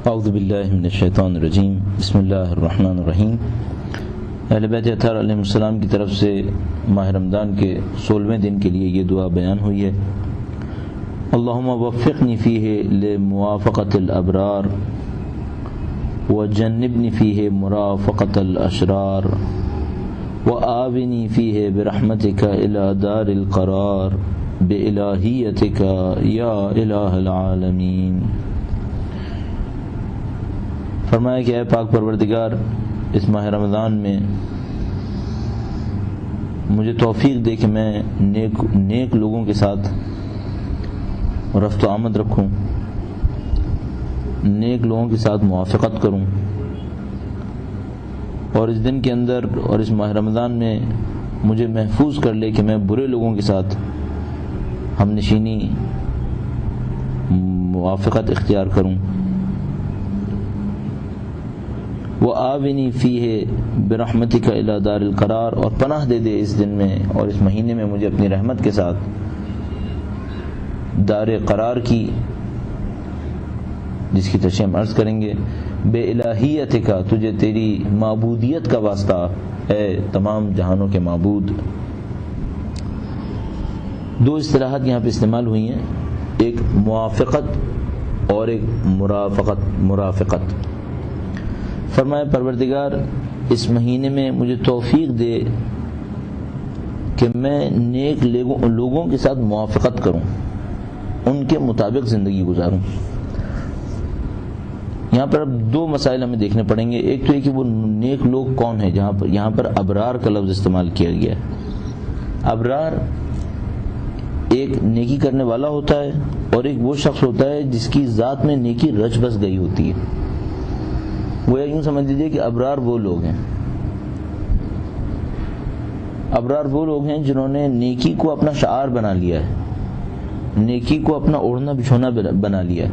اعوذ باللہ من الشیطان الرجیم بسم اللہ الرحمن الرحیم۔ اہل بیت اطہار علیہ السلام کی طرف سے ماہ رمضان کے 16ویں دن کے لیے یہ دعا بیان ہوئی ہے۔ اللہم وفقنی فیہ لموافقۃ الابرار وجنبنی فیہ مرافقۃ الاشرار وآونی فیہ برحمتک الی دار القرار بإلہیتک یا الہ العالمین۔ فرمایا کہ اے پاک پروردگار، اس ماہ رمضان میں مجھے توفیق دے کہ میں نیک لوگوں کے ساتھ رفت و آمد رکھوں، نیک لوگوں کے ساتھ موافقت کروں، اور اس دن کے اندر اور اس ماہ رمضان میں مجھے محفوظ کر لے کہ میں برے لوگوں کے ساتھ ہم نشینی موافقت اختیار کروں۔ وآونی فیہ برحمتک الی دار القرار، اور پناہ دے دے اس دن میں اور اس مہینے میں مجھے اپنی رحمت کے ساتھ دار قرار کی، جس کی تشریح ہم عرض کریں گے۔ بے الہیتک، تجھے تیری معبودیت کا واسطہ اے تمام جہانوں کے معبود۔ دو اصطلاحات یہاں پہ استعمال ہوئی ہیں، ایک موافقت اور ایک مرافقت۔ فرمایا پروردگار، اس مہینے میں مجھے توفیق دے کہ میں نیک لوگوں کے ساتھ موافقت کروں، ان کے مطابق زندگی گزاروں۔ یہاں پر اب دو مسائل ہمیں دیکھنے پڑیں گے۔ ایک تو یہ کہ وہ نیک لوگ کون ہیں، یہاں پر ابرار کا لفظ استعمال کیا گیا ہے۔ ابرار ایک نیکی کرنے والا ہوتا ہے، اور ایک وہ شخص ہوتا ہے جس کی ذات میں نیکی رچ بس گئی ہوتی ہے۔ وہ یوں سمجھ لیجیے کہ ابرار وہ لوگ ہیں، جنہوں نے نیکی کو اپنا شعار بنا لیا ہے، نیکی کو اپنا اوڑھنا بچھونا بنا لیا ہے۔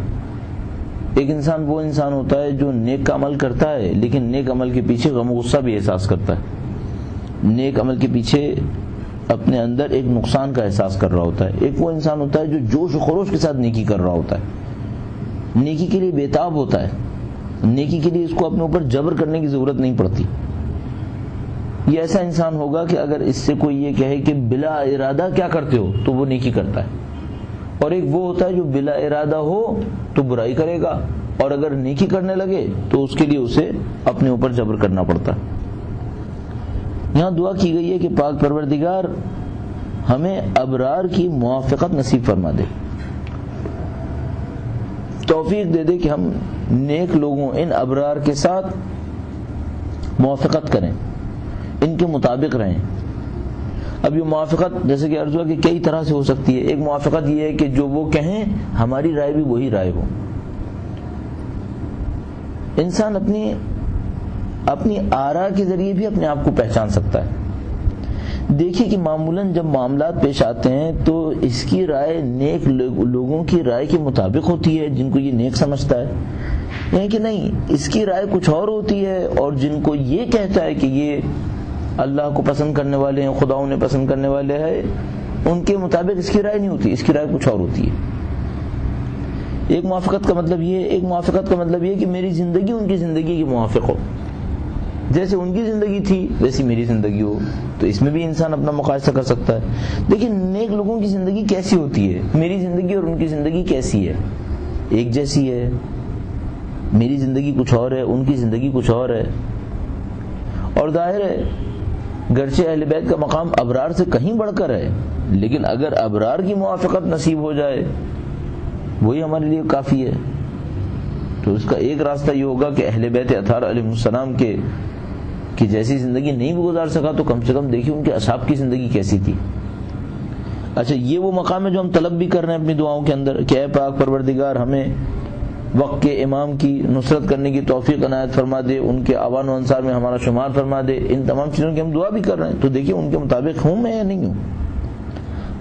ایک انسان وہ انسان ہوتا ہے جو نیک کا عمل کرتا ہے، لیکن نیک عمل کے پیچھے غم و غصہ بھی احساس کرتا ہے، نیک عمل کے پیچھے اپنے اندر ایک نقصان کا احساس کر رہا ہوتا ہے۔ ایک وہ انسان ہوتا ہے جو جوش و خروش کے ساتھ نیکی کر رہا ہوتا ہے، نیکی کے لیے بےتاب ہوتا ہے، نیکی کے لیے اس کو اپنے اوپر جبر کرنے کی ضرورت نہیں پڑتی۔ یہ ایسا انسان ہوگا کہ اگر اس سے کوئی یہ کہے کہ بلا ارادہ کیا کرتے ہو، تو وہ نیکی کرتا ہے۔ اور ایک وہ ہوتا ہے جو بلا ارادہ ہو تو برائی کرے گا، اور اگر نیکی کرنے لگے تو اس کے لیے اسے اپنے اوپر جبر کرنا پڑتا ہے۔ یہاں دعا کی گئی ہے کہ پاک پروردگار ہمیں ابرار کی موافقت نصیب فرما دے، توفیق دے دے کہ ہم نیک لوگوں، ان ابرار کے ساتھ موافقت کریں، ان کے مطابق رہیں۔ اب یہ موافقت جیسے کہ عرض ہوا کہ کئی طرح سے ہو سکتی ہے۔ ایک موافقت یہ ہے کہ جو وہ کہیں ہماری رائے بھی وہی رائے ہو۔ انسان اپنی آراء کے ذریعے بھی اپنے آپ کو پہچان سکتا ہے۔ دیکھیے کہ معمولاً جب معاملات پیش آتے ہیں تو اس کی رائے نیک لوگوں کی رائے کے مطابق ہوتی ہے، جن کو یہ نیک سمجھتا ہے، یعنی کہ نہیں، اس کی رائے کچھ اور ہوتی ہے، اور جن کو یہ کہتا ہے کہ یہ اللہ کو پسند کرنے والے ہیں، خدا انہیں پسند کرنے والے ہیں، ان کے مطابق اس کی رائے نہیں ہوتی، اس کی رائے کچھ اور ہوتی ہے۔ ایک موافقت کا مطلب یہ کہ میری زندگی ان کی زندگی کے موافق ہو، جیسے ان کی زندگی تھی ویسی میری زندگی ہو۔ تو اس میں بھی انسان اپنا مقایسہ کر سکتا ہے۔ لیکن نیک لوگوں کی زندگی کیسی ہوتی ہے، میری زندگی اور ان کی زندگی کیسی ہے؟ ایک جیسی ہے، میری زندگی کچھ اور ہے، ان کی زندگی کچھ اور ہے۔ اور ظاہر ہے گرچہ اہل بیت کا مقام ابرار سے کہیں بڑھ کر ہے، لیکن اگر ابرار کی موافقت نصیب ہو جائے وہی ہمارے لیے کافی ہے۔ تو اس کا ایک راستہ یہ ہوگا کہ اہل بیت اطہار علیہ السلام کی جیسی زندگی نہیں بھی گزار سکا تو کم سے کم دیکھیے ان کے اصحاب کی زندگی کیسی تھی۔ اچھا، یہ وہ مقام ہے جو ہم طلب بھی کر رہے ہیں اپنی دعاؤں کے اندر کہ اے پاک پروردگار ہمیں وقت کے امام کی نصرت کرنے کی توفیق عنایت فرما دے، ان کے اعوان و انصار میں ہمارا شمار فرما دے۔ ان تمام چیزوں کی ہم دعا بھی کر رہے ہیں، تو دیکھیے ان کے مطابق ہوں میں یا نہیں ہوں۔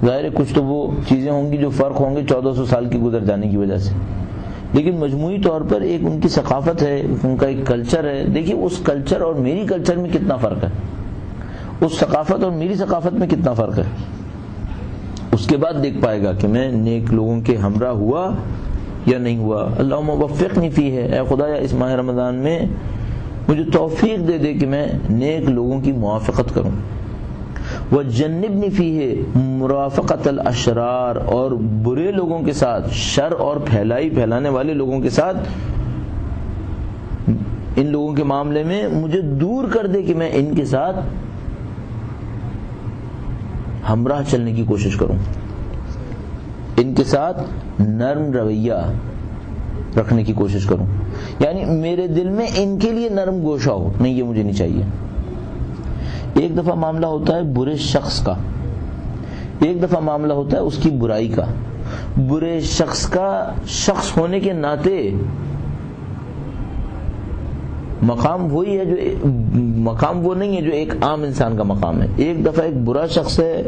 ظاہر ہے کچھ تو وہ چیزیں ہوں گی جو فرق ہوں گے 1400 سال کے گزر جانے کی وجہ سے، لیکن مجموعی طور پر ایک ان کی ثقافت ہے، ان کا ایک کلچر ہے۔ دیکھیے اس کلچر اور میری کلچر میں کتنا فرق ہے، اس ثقافت اور میری ثقافت میں کتنا فرق ہے۔ اس کے بعد دیکھ پائے گا کہ میں نیک لوگوں کے ہمراہ ہوا یا نہیں ہوا. اللہم وفقنی فیہ، اے خدایا اس ماہ رمضان میں مجھے توفیق دے دے کہ میں نیک لوگوں کی موافقت کروں. وجنبنی فیہ مرافقت الاشرار، اور برے لوگوں کے ساتھ، شر اور پھیلانے والے لوگوں کے ساتھ، ان لوگوں کے معاملے میں مجھے دور کر دے کہ میں ان کے ساتھ ہمراہ چلنے کی کوشش کروں، ان کے ساتھ نرم رویہ رکھنے کی کوشش کروں. یعنی میرے دل میں ان کے لیے نرم گوشہ ہو، نہیں یہ مجھے نہیں چاہیے. ایک دفعہ معاملہ ہوتا ہے برے شخص کا، ایک دفعہ معاملہ ہوتا ہے اس کی برائی کا. برے شخص کا شخص ہونے کے ناطے مقام وہی ہے جو مقام وہ نہیں ہے جو ایک عام انسان کا مقام ہے. ایک دفعہ ایک برا شخص ہے،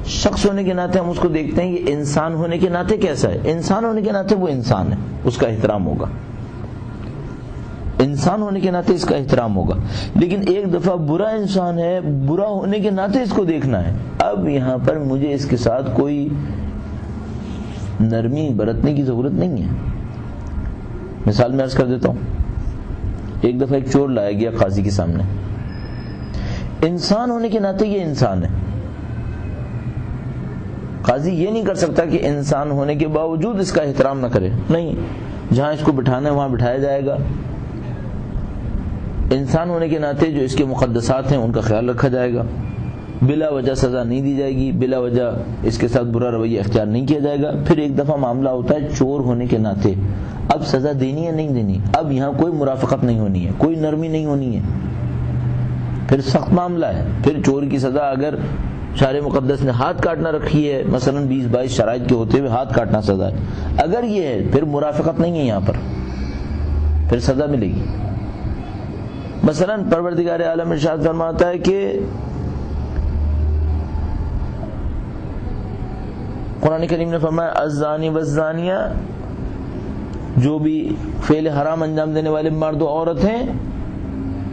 شخص ہونے کے ناطے ہم اس کو دیکھتے ہیں یہ انسان ہونے کے ناطے کیسا ہے. انسان ہونے کے ناطے وہ انسان ہے، اس کا احترام ہوگا، انسان ہونے کے ناطے اس کا احترام ہوگا. لیکن ایک دفعہ برا انسان ہے، برا ہونے کے ناطے اس کو دیکھنا ہے. اب یہاں پر مجھے اس کے ساتھ کوئی نرمی برتنے کی ضرورت نہیں ہے. مثال میں عرض کر دیتا ہوں. ایک دفعہ ایک چور لایا گیا قاضی کے سامنے. انسان ہونے کے ناطے یہ انسان ہے. قاضی یہ نہیں کر سکتا کہ انسان ہونے کے باوجود اس کا احترام نہ کرے، نہیں، جہاں اس کو بٹھانا ہے وہاں بٹھایا جائے گا. انسان ہونے کے ناطے جو اس کے مقدسات ہیں ان کا خیال رکھا جائے گا. بلا وجہ سزا نہیں دی جائے گی، بلا وجہ اس کے ساتھ برا رویہ اختیار نہیں کیا جائے گا. پھر ایک دفعہ معاملہ ہوتا ہے چور ہونے کے ناطے اب سزا دینی ہے نہیں دینی، اب یہاں کوئی مرافقت نہیں ہونی ہے، کوئی نرمی نہیں ہونی ہے، پھر سخت معاملہ ہے. پھر چور کی سزا اگر شارع مقدس نے ہاتھ کاٹنا رکھی ہے، مثلا 20-22 شرائط کے ہوتے ہوئے ہاتھ کاٹنا سزا ہے، اگر یہ ہے پھر مرافقت نہیں ہے، یہاں پر پھر سزا ملے گی. مثلا پروردگار عالم ارشاد فرماتا ہے کہ قرآن کریم نے فرمایا الزانی والزانیہ، جو بھی فعل حرام انجام دینے والے مرد و عورت ہیں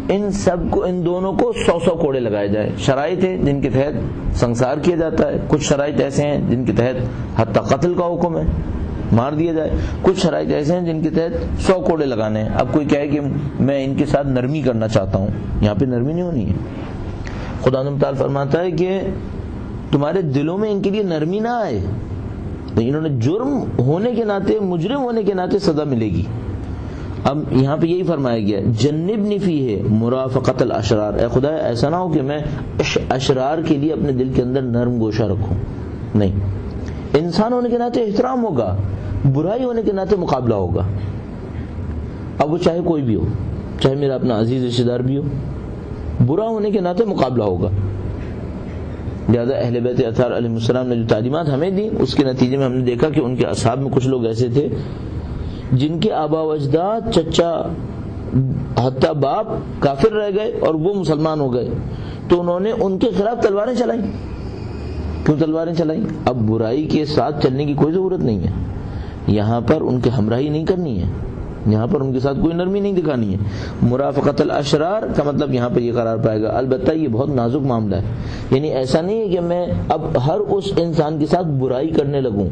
ان سب کو، ان دونوں کو 100 کوڑے لگائے جائے. شرائط ہے جن کے تحت سنسار کیا جاتا ہے، کچھ شرائط ایسے ہیں جن کے تحت حتی قتل کا حکم ہے، مار دیا جائے. کچھ شرائط ایسے ہیں جن کے تحت 100 کوڑے لگانے ہیں. اب کوئی کہے کہ میں ان کے ساتھ نرمی کرنا چاہتا ہوں، یہاں پہ نرمی نہیں ہونی ہے. خدا تعالیٰ فرماتا ہے کہ تمہارے دلوں میں ان کے لیے نرمی نہ آئے، انہوں نے جرم ہونے کے ناطے، مجرم ہونے کے ناطے سزا ملے گی. اب یہاں پہ یہی فرمایا گیا جنبنی فیہ مرافقت الاشرار، اے خدا ایسا نہ ہو کہ میں اشرار کے لیے اپنے دل کے اندر نرم گوشہ رکھوں. نہیں، انسان ہونے کے ناطے احترام ہوگا، برائی ہونے کے ناطے مقابلہ ہوگا. اب وہ چاہے کوئی بھی ہو، چاہے میرا اپنا عزیز رشتہ دار بھی ہو، برا ہونے کے ناطے مقابلہ ہوگا. لہذا اہل بیت اطہار علیہ السلام نے جو تعلیمات ہمیں دی، اس کے نتیجے میں ہم نے دیکھا کہ ان کے اصحاب میں کچھ لوگ ایسے تھے جن کے آبا و اجداد، چچا، حتیٰ باپ کافر رہ گئے اور وہ مسلمان ہو گئے، تو انہوں نے ان کے خلاف تلواریں چلائیں. کیوں تلواریں چلائیں؟ اب برائی کے ساتھ چلنے کی کوئی ضرورت نہیں ہے، یہاں پر ان کی ہمراہی نہیں کرنی ہے، یہاں پر ان کے ساتھ کوئی نرمی نہیں دکھانی ہے. مرافقت الاشرار کا مطلب یہاں پر یہ قرار پائے گا. البتہ یہ بہت نازک معاملہ ہے، یعنی ایسا نہیں ہے کہ میں اب ہر اس انسان کے ساتھ برائی کرنے لگوں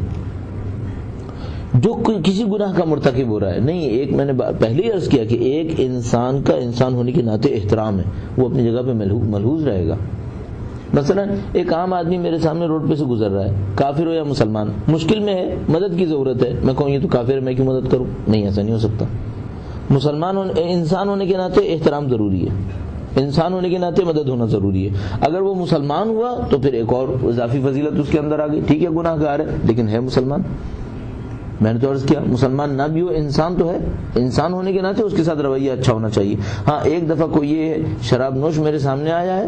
جو کسی گناہ کا مرتکب ہو رہا ہے. نہیں، ایک میں نے پہلے ہی عرض کیا کہ ایک انسان کا انسان ہونے کے ناطے احترام ہے، وہ اپنی جگہ پہ ملحوظ رہے گا. مثلا ایک عام آدمی میرے سامنے روڈ پہ سے گزر رہا ہے، کافر ہو یا مسلمان، مشکل میں ہے، مدد کی ضرورت ہے، میں کہوں یہ تو کافر ہے، میں کیوں مدد کروں؟ نہیں، ایسا نہیں ہو سکتا. انسان ہونے کے ناطے احترام ضروری ہے، انسان ہونے کے ناطے مدد ہونا ضروری ہے. اگر وہ مسلمان ہوا تو پھر ایک اور اضافی فضیلت اس کے اندر آ گئی. ٹھیک ہے گناہ گار ہے لیکن ہے مسلمان. میں نے تو عرض کیا مسلمان نہ بھی ہو انسان تو ہے، انسان ہونے کے ناطے اس کے ساتھ رویہ اچھا ہونا چاہیے. ہاں ایک دفعہ کوئی یہ شراب نوش میرے سامنے آیا ہے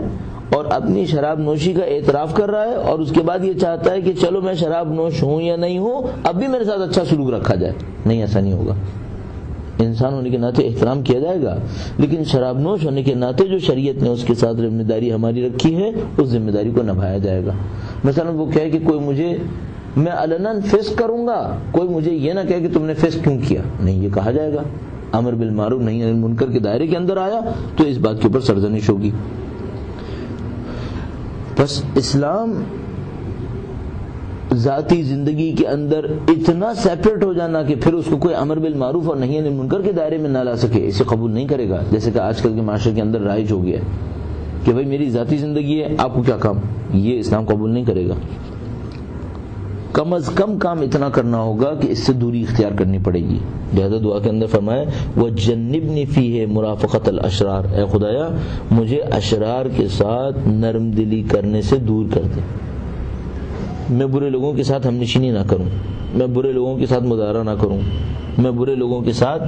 اور اپنی شراب نوشی کا اعتراف کر رہا ہے اور اس کے بعد یہ چاہتا ہے کہ چلو میں شراب نوش ہوں یا نہیں ہوں اب بھی میرے ساتھ اچھا سلوک رکھا جائے. نہیں، ایسا نہیں ہوگا. انسان ہونے کے ناطے احترام کیا جائے گا، لیکن شراب نوش ہونے کے ناطے جو شریعت نے اس کے ساتھ ذمہ داری ہماری رکھی ہے اس ذمہ داری کو نبھایا جائے گا. مثلا وہ کہے کہ کوئی مجھے، میں علناً فسق کروں گا، کوئی مجھے یہ نہ کہے کہ تم نے فسق کیوں کیا. نہیں، یہ کہا جائے گا. امر بالمعروف نہی عن المنکر کے دائرے کے اندر آیا تو اس بات کے اوپر سرزنش ہوگی. بس اسلام ذاتی زندگی کے اندر اتنا سیپریٹ ہو جانا کہ پھر اس کو کوئی امر بالمعروف اور نہی عن المنکر کے دائرے میں نہ لا سکے، اسے قبول نہیں کرے گا. جیسے کہ آج کل کے معاشرے کے اندر رائج ہو گیا کہ بھائی میری ذاتی زندگی ہے، آپ کو کیا کام، یہ اسلام قبول نہیں کرے گا. کم از کم کام اتنا کرنا ہوگا کہ اس سے دوری اختیار کرنی پڑے گی. لہذا دعا کے اندر فرمائے وَجَنِّبْنِ فِيهِ مُرَافَقَةَ الْأَشْرَارِ، اے خدایا مجھے اشرار کے ساتھ نرم دلی کرنے سے دور کر دے. میں برے لوگوں کے ساتھ ہم نشینی نہ کروں، میں برے لوگوں کے ساتھ مدارا نہ کروں، میں برے لوگوں کے ساتھ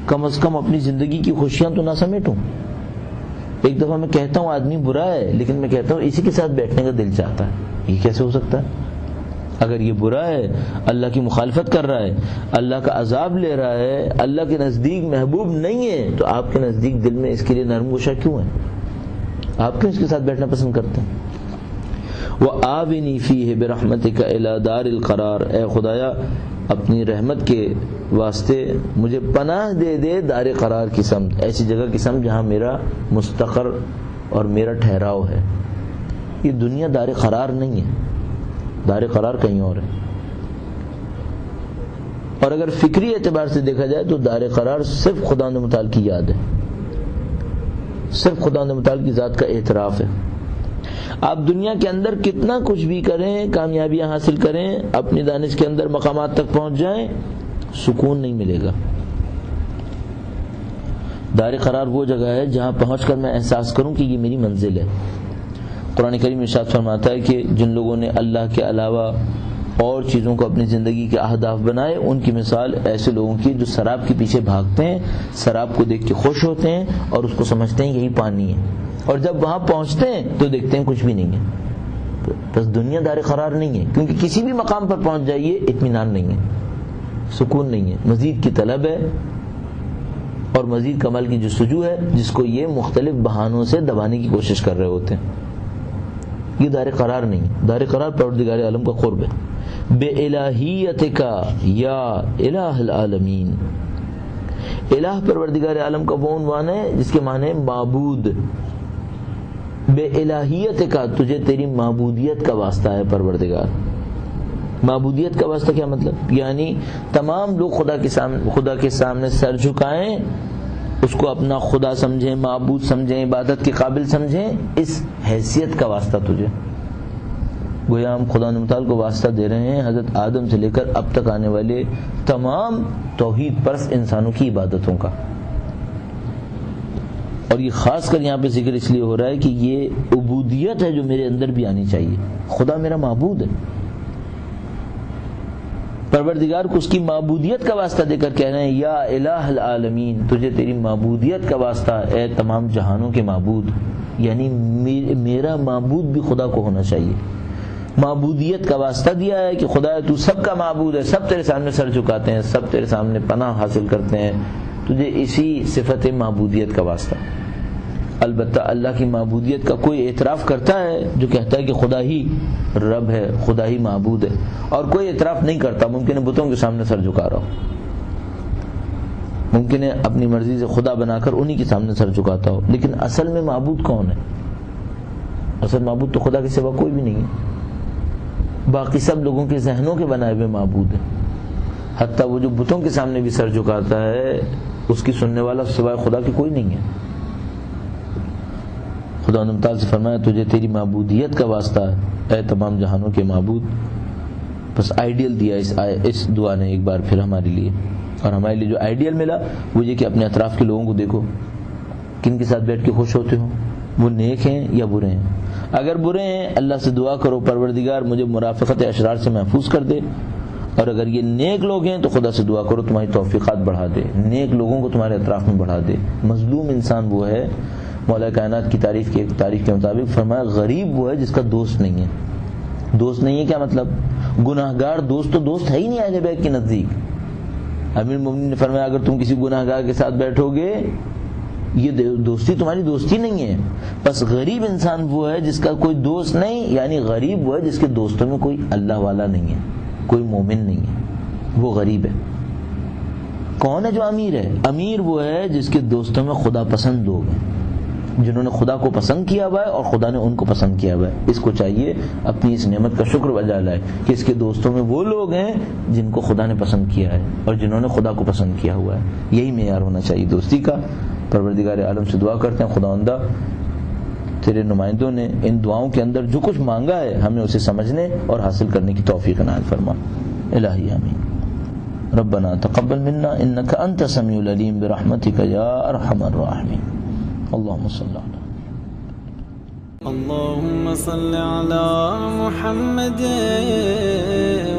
کم از کم اپنی زندگی کی خوشیاں تو نہ سمیٹوں. ایک دفعہ میں کہتا ہوں آدمی برا ہے، لیکن میں کہتا ہوں اسی کے ساتھ بیٹھنے کا دل چاہتا ہے. یہ کیسے ہو سکتا ہے؟ اگر یہ برا ہے، اللہ کی مخالفت کر رہا ہے، اللہ کا عذاب لے رہا ہے، اللہ کے نزدیک محبوب نہیں ہے، تو آپ کے نزدیک دل میں اس کے لیے نرم گوشہ کیوں ہے؟ آپ کیوں اس کے ساتھ بیٹھنا پسند کرتے ہیں؟ وَآوِنِي فِيهِ بِرَحْمَتِكَ إِلَى دَارِ الْقَرَارِ، اے خدایا اپنی رحمت کے واسطے مجھے پناہ دے دے دار قرار کی سمت، ایسی جگہ کی سمت جہاں میرا مستقر اور میرا ٹھہراؤ ہے. یہ دنیا دار قرار نہیں ہے، دار قرار کہیں اور ہے. اور اگر فکری اعتبار سے دیکھا جائے تو دار قرار صرف خداوند متعال کی یاد ہے، صرف خداوند متعال کی ذات کا اعتراف ہے. آپ دنیا کے اندر کتنا کچھ بھی کریں، کامیابیاں حاصل کریں، اپنی دانش کے اندر مقامات تک پہنچ جائیں، سکون نہیں ملے گا. دار قرار وہ جگہ ہے جہاں پہنچ کر میں احساس کروں کہ یہ میری منزل ہے. قرآن کریم ارشاد فرماتا ہے کہ جن لوگوں نے اللہ کے علاوہ اور چیزوں کو اپنی زندگی کے اہداف بنائے، ان کی مثال ایسے لوگوں کی جو سراب کے پیچھے بھاگتے ہیں، سراب کو دیکھ کے خوش ہوتے ہیں اور اس کو سمجھتے ہیں یہی پانی ہے، اور جب وہاں پہنچتے ہیں تو دیکھتے ہیں کچھ بھی نہیں ہے. بس دنیا دار قرار نہیں ہے، کیونکہ کسی بھی مقام پر پہنچ جائیے اطمینان نہیں ہے، سکون نہیں ہے، مزید کی طلب ہے اور مزید کمال کی جستجو ہے، جس کو یہ مختلف بہانوں سے دبانے کی کوشش کر رہے ہوتے ہیں. یہ دار قرار نہیں ہے. دار قرار پروردگار عالم کا قرب ہے. بے الہیتک یا الہ العالمین، الہ پروردگار عالم کا وہ عنوان ہے جس کے معنی معبود. بے الہیت کا، تجھے تیری معبودیت کا واسطہ ہے پروردگار. معبودیت کا واسطہ کیا مطلب؟ یعنی تمام لوگ خدا کے سامنے سر جھکائیں، اس کو اپنا خدا سمجھیں، معبود سمجھیں، عبادت کے قابل سمجھیں، اس حیثیت کا واسطہ تجھے. گویا ہم خدا متعال کو واسطہ دے رہے ہیں حضرت آدم سے لے کر اب تک آنے والے تمام توحید پرست انسانوں کی عبادتوں کا. اور یہ خاص کر یہاں پہ ذکر اس لیے ہو رہا ہے کہ یہ عبودیت ہے جو میرے اندر بھی آنی چاہیے. خدا میرا معبود ہے، پروردگار کو اس کی معبودیت کا واسطہ دے کر کہہ رہے ہیں یا الہ العالمین، تجھے تیری معبودیت کا واسطہ اے تمام جہانوں کے معبود. یعنی میرا معبود بھی خدا کو ہونا چاہیے. معبودیت کا واسطہ دیا ہے کہ خدا تو سب کا معبود ہے، سب تیرے سامنے سر جھکاتے ہیں، سب تیرے سامنے پناہ حاصل کرتے ہیں، تجھے اسی صفت معبودیت کا واسطہ. البتہ اللہ کی معبودیت کا کوئی اعتراف کرتا ہے جو کہتا ہے کہ خدا ہی رب ہے، خدا ہی معبود ہے، اور کوئی اعتراف نہیں کرتا، ممکن ہے بتوں کے سامنے سر جھکا رہا ہو، ممکن ہے اپنی مرضی سے خدا بنا کر انہی کے سامنے سر جھکاتا ہو. لیکن اصل میں معبود کون ہے؟ اصل معبود تو خدا کے سوا کوئی بھی نہیں ہے. باقی سب لوگوں کے ذہنوں کے بنائے ہوئے معبود ہیں. حتیٰ وہ جو بتوں کے سامنے بھی سر جھکاتا ہے، اس کی سننے والا سوائے خدا کی کوئی نہیں ہے. خدا نے تعالیٰ سے فرمایا تجھے تیری معبودیت کا واسطہ ہے اے تمام جہانوں کے معبود. بس آئیڈیل دیا اس دعا نے ایک بار پھر ہمارے لیے. اور ہمارے لیے جو آئیڈیل ملا وہ یہ کہ اپنے اطراف کے لوگوں کو دیکھو، کن کے ساتھ بیٹھ کے خوش ہوتے ہو، وہ نیک ہیں یا برے ہیں. اگر برے ہیں اللہ سے دعا کرو پروردگار مجھے مرافقت اشرار سے محفوظ کر دے، اور اگر یہ نیک لوگ ہیں تو خدا سے دعا کرو تمہاری توفیقات بڑھا دے، نیک لوگوں کو تمہارے اطراف میں بڑھا دے. مظلوم انسان وہ ہے، مولا کائنات کی تعریف کے مطابق فرمایا غریب وہ ہے جس کا دوست نہیں ہے. دوست نہیں ہے کیا مطلب؟ گناہگار دوست تو دوست ہے ہی نہیں اہل بیت کے نزدیک. امیر المومنین نے فرمایا اگر تم کسی گناہگار کے ساتھ بیٹھو گے یہ دوستی تمہاری دوستی نہیں ہے. بس غریب انسان وہ ہے جس کا کوئی دوست نہیں، یعنی غریب وہ ہے جس کے دوستوں میں کوئی اللہ والا نہیں ہے، کوئی مومن نہیں ہے، وہ غریب ہے. کون ہے جو امیر ہے؟ امیر وہ ہے جس کے دوستوں میں خدا پسند لوگ ہیں. جنہوں نے خدا کو پسند کیا ہوا ہے اور خدا نے ان کو پسند کیا ہوا ہے. اس کو چاہیے اپنی اس نعمت کا شکر بجا لائے کہ اس کے دوستوں میں وہ لوگ ہیں جن کو خدا نے پسند کیا ہے اور جنہوں نے خدا کو پسند کیا ہوا ہے. یہی معیار ہونا چاہیے دوستی کا. پروردگار عالم سے دعا کرتے ہیں خداوندہ تیرے نمائندوں نے ان دعاؤں کے اندر جو کچھ مانگا ہے ہمیں اسے سمجھنے اور حاصل کرنے کی توفیق عنایت فرما. الہی آمین. ربنا تقبل منا انك انت السميع العليم برحمتك يا ارحم الراحمين. اللهم صل على اللهم صل على محمد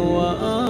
وآل